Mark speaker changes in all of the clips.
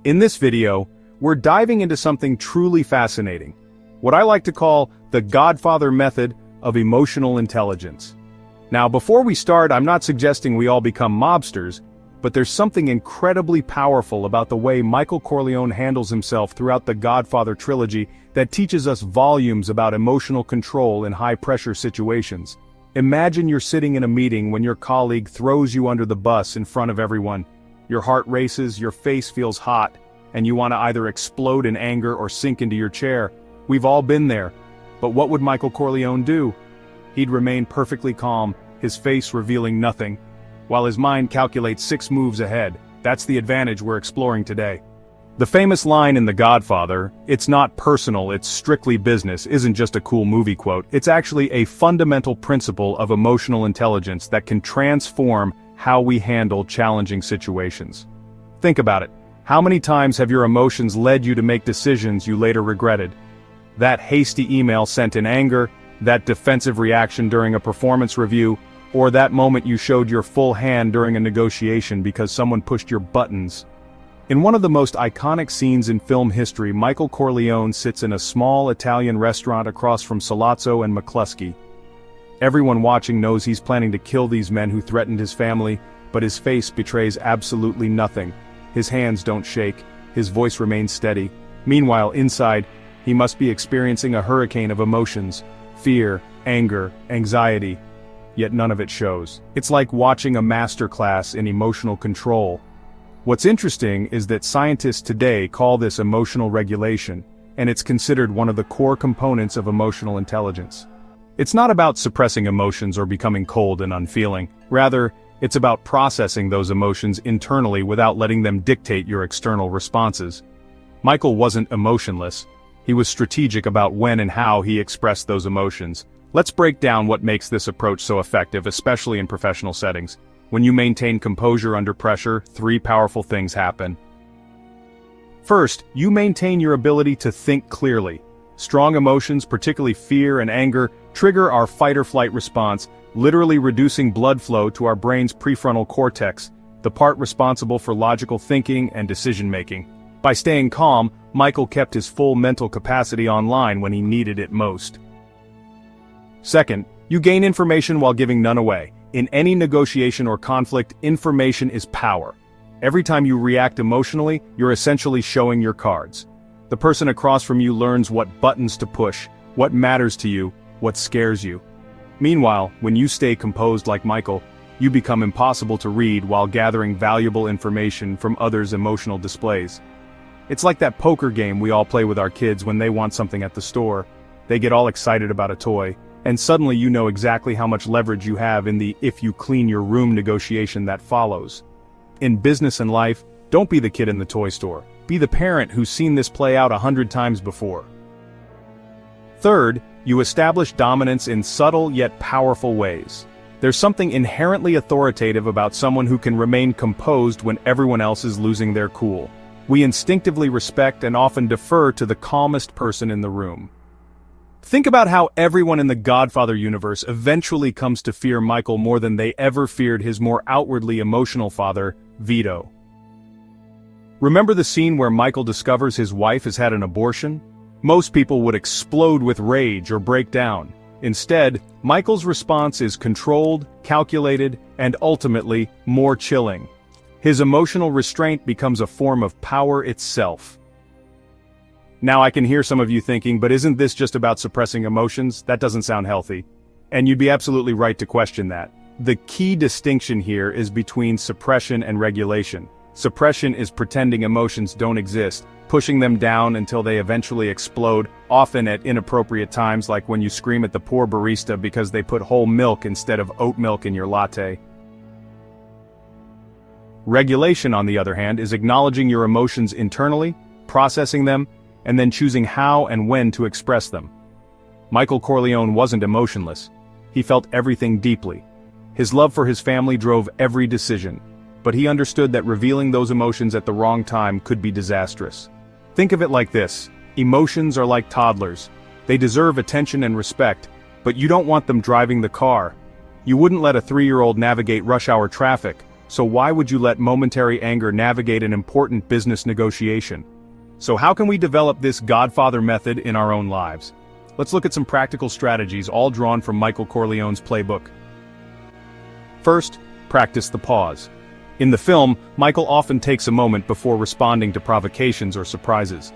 Speaker 1: In this video, we're diving into something truly fascinating, what I like to call the Godfather method of emotional intelligence. Now, before we start, I'm not suggesting we all become mobsters, but there's something incredibly powerful about the way Michael Corleone handles himself throughout the Godfather trilogy that teaches us volumes about emotional control in high-pressure situations. Imagine you're sitting in a meeting when your colleague throws you under the bus in front of everyone. Your heart races, your face feels hot, and you want to either explode in anger or sink into your chair. We've all been there. But what would Michael Corleone do? He'd remain perfectly calm, his face revealing nothing, while his mind calculates 6 moves ahead. That's the advantage we're exploring today. The famous line in The Godfather, "It's not personal, it's strictly business," isn't just a cool movie quote, it's actually a fundamental principle of emotional intelligence that can transform how we handle challenging situations. Think about it. How many times have your emotions led you to make decisions you later regretted? That hasty email sent in anger, that defensive reaction during a performance review, or that moment you showed your full hand during a negotiation because someone pushed your buttons. In one of the most iconic scenes in film history, Michael Corleone sits in a small Italian restaurant across from Sollozzo and McCluskey. Everyone watching knows he's planning to kill these men who threatened his family, but his face betrays absolutely nothing. His hands don't shake, his voice remains steady. Meanwhile, inside, he must be experiencing a hurricane of emotions, fear, anger, anxiety. Yet none of it shows. It's like watching a masterclass in emotional control. What's interesting is that scientists today call this emotional regulation, and it's considered one of the core components of emotional intelligence. It's not about suppressing emotions or becoming cold and unfeeling. Rather, it's about processing those emotions internally without letting them dictate your external responses. Michael wasn't emotionless. He was strategic about when and how he expressed those emotions. Let's break down what makes this approach so effective, especially in professional settings. When you maintain composure under pressure, 3 powerful things happen. First, you maintain your ability to think clearly. Strong emotions, particularly fear and anger, trigger our fight-or-flight response, literally reducing blood flow to our brain's prefrontal cortex, the part responsible for logical thinking and decision-making. By staying calm, Michael kept his full mental capacity online when he needed it most. Second, you gain information while giving none away. In any negotiation or conflict, information is power. Every time you react emotionally, you're essentially showing your cards. The person across from you learns what buttons to push, what matters to you, what scares you. Meanwhile, when you stay composed like Michael, you become impossible to read while gathering valuable information from others' emotional displays. It's like that poker game we all play with our kids when they want something at the store. They get all excited about a toy, and suddenly you know exactly how much leverage you have in the "if you clean your room" negotiation that follows. In business and life, don't be the kid in the toy store. Be the parent who's seen this play out 100 times before. Third, you establish dominance in subtle yet powerful ways. There's something inherently authoritative about someone who can remain composed when everyone else is losing their cool. We instinctively respect and often defer to the calmest person in the room. Think about how everyone in the Godfather universe eventually comes to fear Michael more than they ever feared his more outwardly emotional father, Vito. Remember the scene where Michael discovers his wife has had an abortion? Most people would explode with rage or break down. Instead, Michael's response is controlled, calculated, and ultimately, more chilling. His emotional restraint becomes a form of power itself. Now I can hear some of you thinking, but isn't this just about suppressing emotions? That doesn't sound healthy. And you'd be absolutely right to question that. The key distinction here is between suppression and regulation. Suppression is pretending emotions don't exist, pushing them down until they eventually explode, often at inappropriate times, like when you scream at the poor barista because they put whole milk instead of oat milk in your latte. Regulation, on the other hand, is acknowledging your emotions internally, processing them, and then choosing how and when to express them. Michael Corleone wasn't emotionless. He felt everything deeply. His love for his family drove every decision, but he understood that revealing those emotions at the wrong time could be disastrous. Think of it like this: emotions are like toddlers. They deserve attention and respect, but you don't want them driving the car. You wouldn't let a 3-year-old navigate rush hour traffic, So why would you let momentary anger navigate an important business negotiation? So how can we develop this Godfather method in our own lives? Let's look at some practical strategies, all drawn from Michael Corleone's playbook. First, practice the pause. In the film, Michael often takes a moment before responding to provocations or surprises.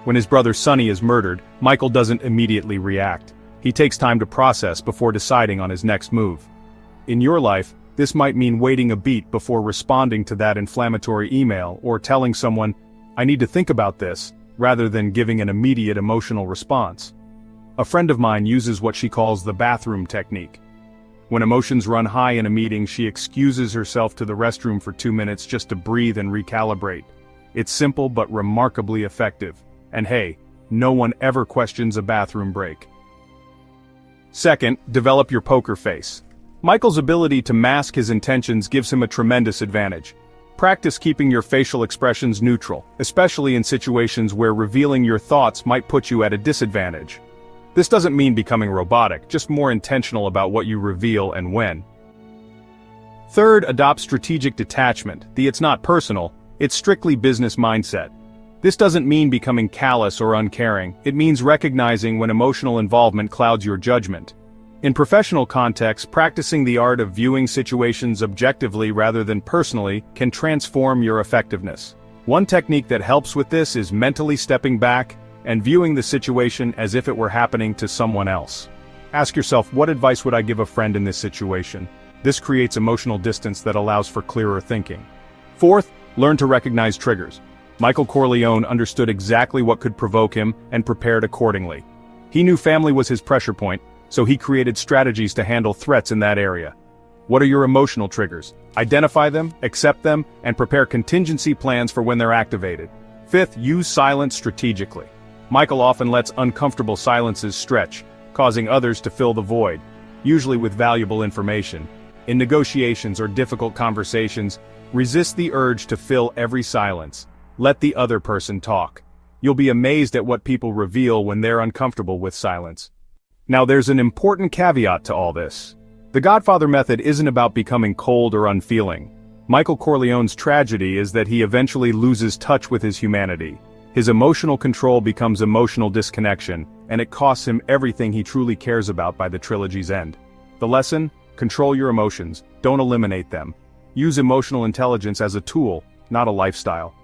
Speaker 1: When his brother Sonny is murdered, Michael doesn't immediately react. He takes time to process before deciding on his next move. In your life, this might mean waiting a beat before responding to that inflammatory email or telling someone, "I need to think about this," rather than giving an immediate emotional response. A friend of mine uses what she calls the bathroom technique. When emotions run high in a meeting, she excuses herself to the restroom for 2 minutes just to breathe and recalibrate. It's simple but remarkably effective. And hey, no one ever questions a bathroom break. Second, develop your poker face. Michael's ability to mask his intentions gives him a tremendous advantage. Practice keeping your facial expressions neutral, especially in situations where revealing your thoughts might put you at a disadvantage. This doesn't mean becoming robotic, just more intentional about what you reveal and when. Third, adopt strategic detachment. It's not personal, it's strictly business mindset. This doesn't mean becoming callous or uncaring, it means recognizing when emotional involvement clouds your judgment. In professional contexts, practicing the art of viewing situations objectively rather than personally can transform your effectiveness. One technique that helps with this is mentally stepping back and viewing the situation as if it were happening to someone else. Ask yourself, what advice would I give a friend in this situation? This creates emotional distance that allows for clearer thinking. Fourth, learn to recognize triggers. Michael Corleone understood exactly what could provoke him and prepared accordingly. He knew family was his pressure point, so he created strategies to handle threats in that area. What are your emotional triggers? Identify them, accept them, and prepare contingency plans for when they're activated. Fifth, use silence strategically. Michael often lets uncomfortable silences stretch, causing others to fill the void, usually with valuable information. In negotiations or difficult conversations, resist the urge to fill every silence. Let the other person talk. You'll be amazed at what people reveal when they're uncomfortable with silence. Now there's an important caveat to all this. The Godfather method isn't about becoming cold or unfeeling. Michael Corleone's tragedy is that he eventually loses touch with his humanity. His emotional control becomes emotional disconnection, and it costs him everything he truly cares about by the trilogy's end. The lesson? Control your emotions, don't eliminate them. Use emotional intelligence as a tool, not a lifestyle.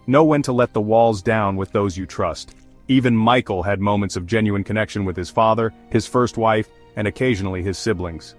Speaker 1: Know when to let the walls down with those you trust. Even Michael had moments of genuine connection with his father, his first wife, and occasionally his siblings.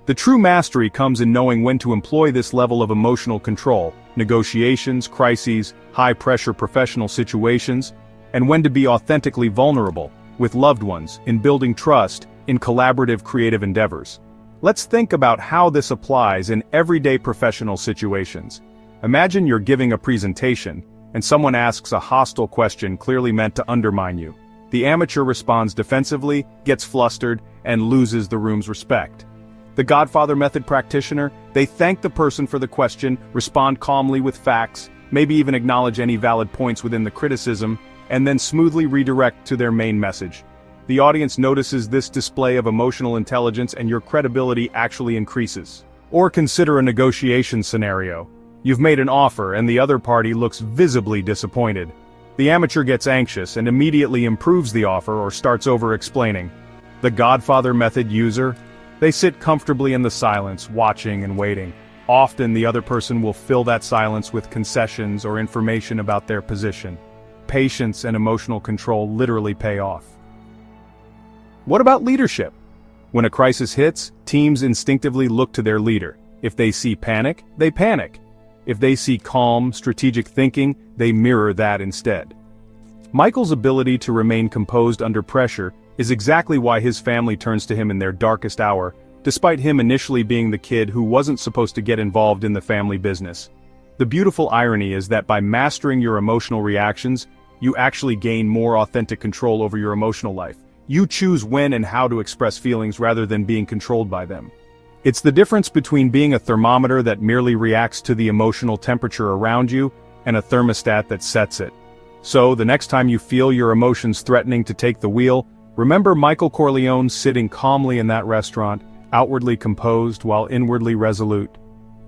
Speaker 1: The true mastery comes in knowing when to employ this level of emotional control, negotiations, crises, high-pressure professional situations, and when to be authentically vulnerable, with loved ones, in building trust, in collaborative creative endeavors. Let's think about how this applies in everyday professional situations. Imagine you're giving a presentation, and someone asks a hostile question clearly meant to undermine you. The amateur responds defensively, gets flustered, and loses the room's respect. The Godfather method practitioner, they thank the person for the question, respond calmly with facts, maybe even acknowledge any valid points within the criticism, and then smoothly redirect to their main message. The audience notices this display of emotional intelligence and your credibility actually increases. Or consider a negotiation scenario. You've made an offer and the other party looks visibly disappointed. The amateur gets anxious and immediately improves the offer or starts over-explaining. The Godfather method user, they sit comfortably in the silence, watching and waiting. Often the other person will fill that silence with concessions or information about their position. Patience and emotional control literally pay off. What about leadership? When a crisis hits, teams instinctively look to their leader. If they see panic, they panic. If they see calm, strategic thinking, they mirror that instead. Michael's ability to remain composed under pressure is exactly why his family turns to him in their darkest hour, despite him initially being the kid who wasn't supposed to get involved in the family business. The beautiful irony is that by mastering your emotional reactions, you actually gain more authentic control over your emotional life. You choose when and how to express feelings rather than being controlled by them. It's the difference between being a thermometer that merely reacts to the emotional temperature around you and a thermostat that sets it. So, the next time you feel your emotions threatening to take the wheel, remember Michael Corleone sitting calmly in that restaurant, outwardly composed while inwardly resolute.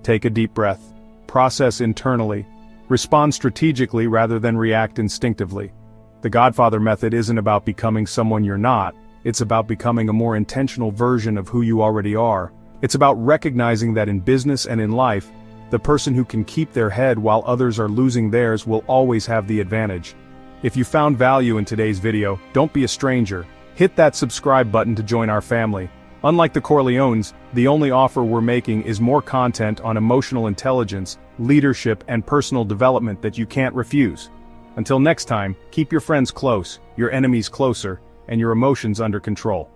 Speaker 1: Take a deep breath. process internally, respond strategically rather than react instinctively. The Godfather method isn't about becoming someone you're not, it's about becoming a more intentional version of who you already are. It's about recognizing that in business and in life, the person who can keep their head while others are losing theirs will always have the advantage. If you found value in today's video, don't be a stranger. Hit that subscribe button to join our family. Unlike the Corleones, the only offer we're making is more content on emotional intelligence, leadership, and personal development that you can't refuse. Until next time, keep your friends close, your enemies closer, and your emotions under control.